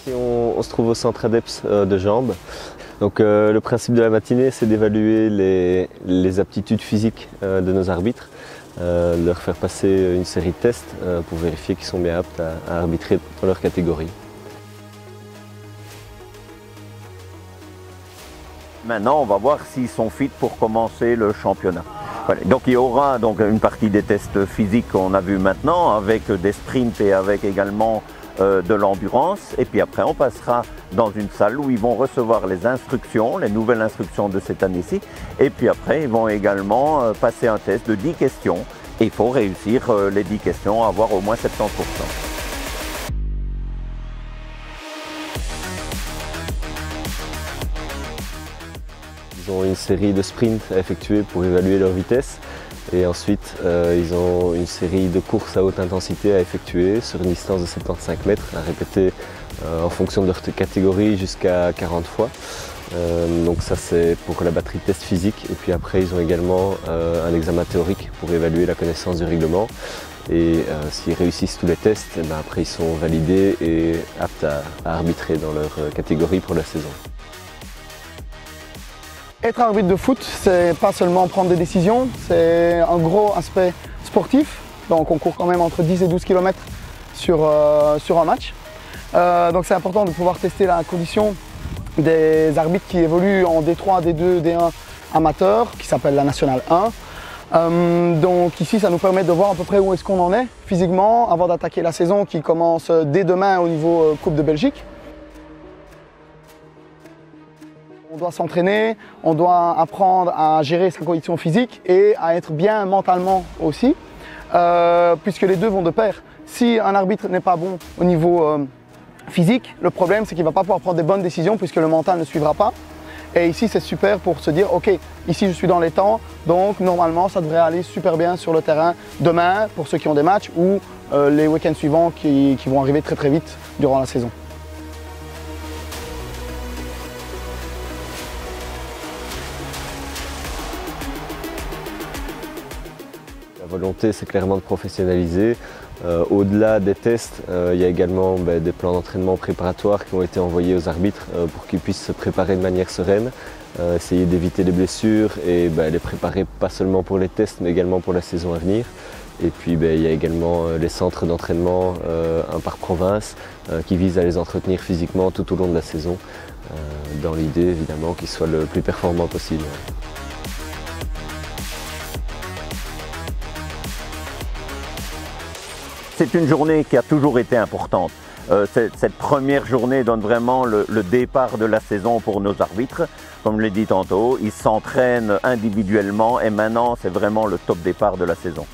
Ici, on se trouve au centre ADEPS de Jambes. Donc, le principe de la matinée, c'est d'évaluer les aptitudes physiques de nos arbitres, leur faire passer une série de tests pour vérifier qu'ils sont bien aptes à arbitrer dans leur catégorie. Maintenant, on va voir s'ils sont fit pour commencer le championnat. Voilà. Donc il y aura donc une partie des tests physiques qu'on a vu maintenant, avec des sprints et avec également de l'endurance. Et puis après, on passera dans une salle où ils vont recevoir les instructions, les nouvelles instructions de cette année-ci. Et puis après, ils vont également passer un test de 10 questions. Et il faut réussir les 10 questions, avoir au moins 70%. Ils ont une série de sprints à effectuer pour évaluer leur vitesse et ensuite ils ont une série de courses à haute intensité à effectuer sur une distance de 75 mètres à répéter en fonction de leur catégorie jusqu'à 40 fois. Donc ça c'est pour la batterie de test physique et puis après ils ont également un examen théorique pour évaluer la connaissance du règlement et s'ils réussissent tous les tests, après ils sont validés et aptes à arbitrer dans leur catégorie pour la saison. Être arbitre de foot, c'est pas seulement prendre des décisions, c'est un gros aspect sportif. Donc on court quand même entre 10 et 12 km sur un match. Donc c'est important de pouvoir tester la condition des arbitres qui évoluent en D3, D2, D1 amateur, qui s'appelle la Nationale 1. Donc ici ça nous permet de voir à peu près où est-ce qu'on en est physiquement avant d'attaquer la saison qui commence dès demain au niveau Coupe de Belgique. On doit s'entraîner, on doit apprendre à gérer sa condition physique et à être bien mentalement aussi, puisque les deux vont de pair. Si un arbitre n'est pas bon au niveau physique, le problème c'est qu'il ne va pas pouvoir prendre des bonnes décisions puisque le mental ne suivra pas. Et ici c'est super pour se dire, ok, ici je suis dans les temps, donc normalement ça devrait aller super bien sur le terrain demain pour ceux qui ont des matchs ou les week-ends suivants qui vont arriver très très vite durant la saison. La volonté, c'est clairement de professionnaliser. Au-delà des tests, il y a également des plans d'entraînement préparatoires qui ont été envoyés aux arbitres pour qu'ils puissent se préparer de manière sereine, essayer d'éviter les blessures et les préparer pas seulement pour les tests mais également pour la saison à venir. Et puis il y a également les centres d'entraînement, un par province, qui visent à les entretenir physiquement tout au long de la saison, dans l'idée évidemment qu'ils soient le plus performants possible. C'est une journée qui a toujours été importante. Cette première journée donne vraiment le départ de la saison pour nos arbitres. Comme je l'ai dit tantôt, ils s'entraînent individuellement et maintenant c'est vraiment le top départ de la saison.